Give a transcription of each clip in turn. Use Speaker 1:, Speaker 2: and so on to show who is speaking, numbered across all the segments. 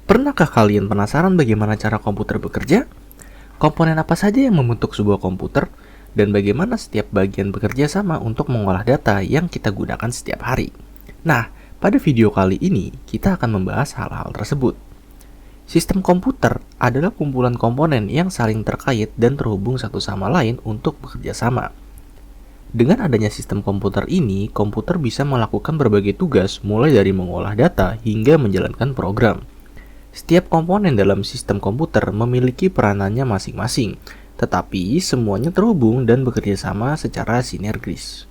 Speaker 1: Pernahkah kalian penasaran bagaimana cara komputer bekerja? Komponen apa saja yang membentuk sebuah komputer? Dan bagaimana setiap bagian bekerja sama untuk mengolah data yang kita gunakan setiap hari? Nah, pada video kali ini kita akan membahas hal-hal tersebut. Sistem komputer adalah kumpulan komponen yang saling terkait dan terhubung satu sama lain untuk bekerja sama. Dengan adanya sistem komputer ini, komputer bisa melakukan berbagai tugas mulai dari mengolah data hingga menjalankan program. Setiap komponen dalam sistem komputer memiliki peranannya masing-masing, tetapi semuanya terhubung dan bekerja sama secara sinergis.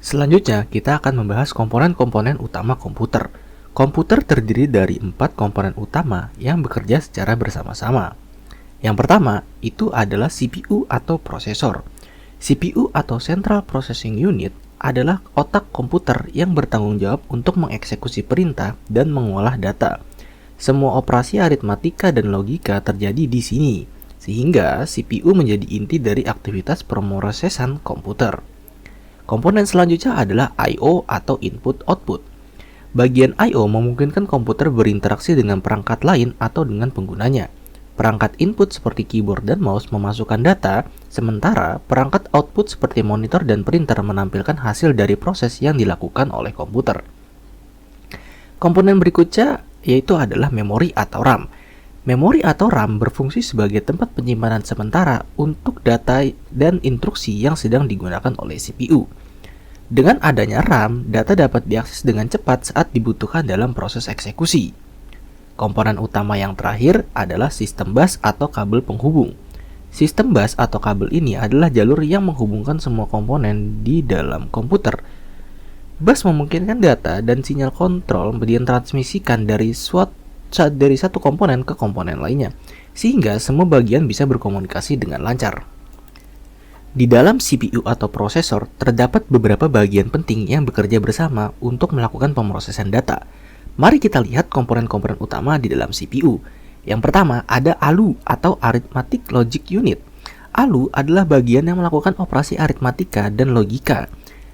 Speaker 1: Selanjutnya, kita akan membahas komponen-komponen utama komputer. Komputer terdiri dari 4 komponen utama yang bekerja secara bersama-sama. Yang pertama, itu adalah CPU atau prosesor. CPU atau Central Processing Unit adalah otak komputer yang bertanggung jawab untuk mengeksekusi perintah dan mengolah data. Semua operasi aritmatika dan logika terjadi di sini, sehingga CPU menjadi inti dari aktivitas pemrosesan komputer. Komponen selanjutnya adalah I/O atau input-output. Bagian I/O memungkinkan komputer berinteraksi dengan perangkat lain atau dengan penggunanya. Perangkat input seperti keyboard dan mouse memasukkan data, sementara perangkat output seperti monitor dan printer menampilkan hasil dari proses yang dilakukan oleh komputer. Komponen berikutnya yaitu adalah memori atau RAM. Memori atau RAM berfungsi sebagai tempat penyimpanan sementara untuk data dan instruksi yang sedang digunakan oleh CPU. Dengan adanya RAM, data dapat diakses dengan cepat saat dibutuhkan dalam proses eksekusi. Komponen utama yang terakhir adalah sistem bus atau kabel penghubung. Sistem bus atau kabel ini adalah jalur yang menghubungkan semua komponen di dalam komputer. Bus memungkinkan data dan sinyal kontrol ditransmisikan dari satu komponen ke komponen lainnya, sehingga semua bagian bisa berkomunikasi dengan lancar. Di dalam CPU atau prosesor, terdapat beberapa bagian penting yang bekerja bersama untuk melakukan pemrosesan data. Mari kita lihat komponen-komponen utama di dalam CPU. Yang pertama, ada ALU atau Arithmetic Logic Unit. ALU adalah bagian yang melakukan operasi aritmatika dan logika.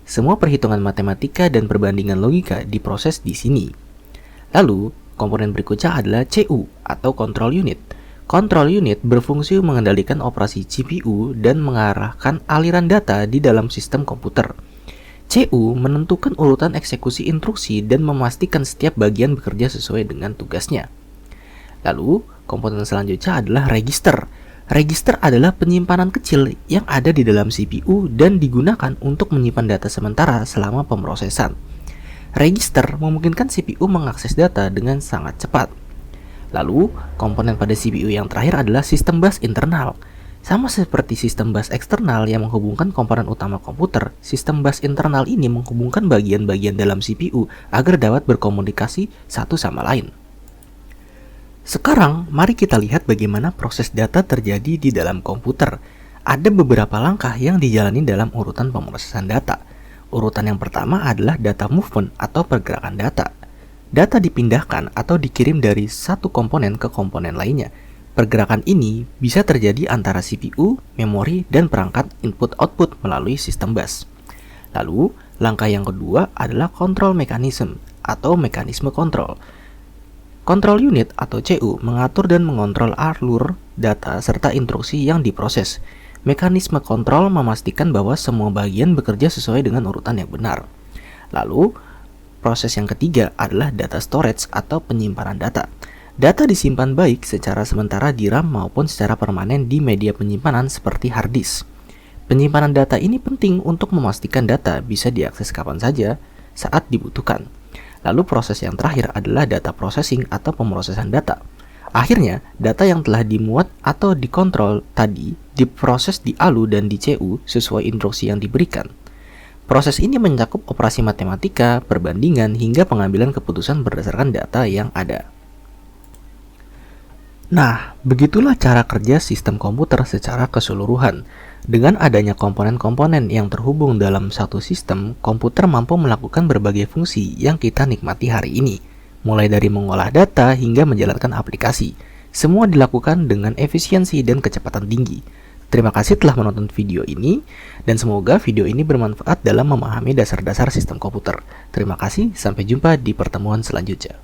Speaker 1: Semua perhitungan matematika dan perbandingan logika diproses di sini. Lalu, komponen berikutnya adalah CU atau Control Unit. Control Unit berfungsi mengendalikan operasi CPU dan mengarahkan aliran data di dalam sistem komputer. CU menentukan urutan eksekusi instruksi dan memastikan setiap bagian bekerja sesuai dengan tugasnya. Lalu, komponen selanjutnya adalah register. Register adalah penyimpanan kecil yang ada di dalam CPU dan digunakan untuk menyimpan data sementara selama pemrosesan. Register memungkinkan CPU mengakses data dengan sangat cepat. Lalu, komponen pada CPU yang terakhir adalah sistem bus internal. Sama seperti sistem bus eksternal yang menghubungkan komponen utama komputer, sistem bus internal ini menghubungkan bagian-bagian dalam CPU agar dapat berkomunikasi satu sama lain. Sekarang, mari kita lihat bagaimana proses data terjadi di dalam komputer. Ada beberapa langkah yang dijalani dalam urutan pemrosesan data. Urutan yang pertama adalah data movement atau pergerakan data. Data dipindahkan atau dikirim dari satu komponen ke komponen lainnya. Pergerakan ini bisa terjadi antara CPU, memori, dan perangkat input-output melalui sistem bus. Lalu, langkah yang kedua adalah control mechanism atau mekanisme kontrol. Control unit atau CU mengatur dan mengontrol alur data serta instruksi yang diproses. Mekanisme kontrol memastikan bahwa semua bagian bekerja sesuai dengan urutan yang benar. Lalu, proses yang ketiga adalah data storage atau penyimpanan data. Data disimpan baik secara sementara di RAM maupun secara permanen di media penyimpanan seperti hard disk. Penyimpanan data ini penting untuk memastikan data bisa diakses kapan saja saat dibutuhkan. Lalu proses yang terakhir adalah data processing atau pemrosesan data. Akhirnya, data yang telah dimuat atau dikontrol tadi diproses di ALU dan di CU sesuai instruksi yang diberikan. Proses ini mencakup operasi matematika, perbandingan, hingga pengambilan keputusan berdasarkan data yang ada. Nah, begitulah cara kerja sistem komputer secara keseluruhan. Dengan adanya komponen-komponen yang terhubung dalam satu sistem, komputer mampu melakukan berbagai fungsi yang kita nikmati hari ini, mulai dari mengolah data hingga menjalankan aplikasi. Semua dilakukan dengan efisiensi dan kecepatan tinggi. Terima kasih telah menonton video ini, dan semoga video ini bermanfaat dalam memahami dasar-dasar sistem komputer. Terima kasih, sampai jumpa di pertemuan selanjutnya.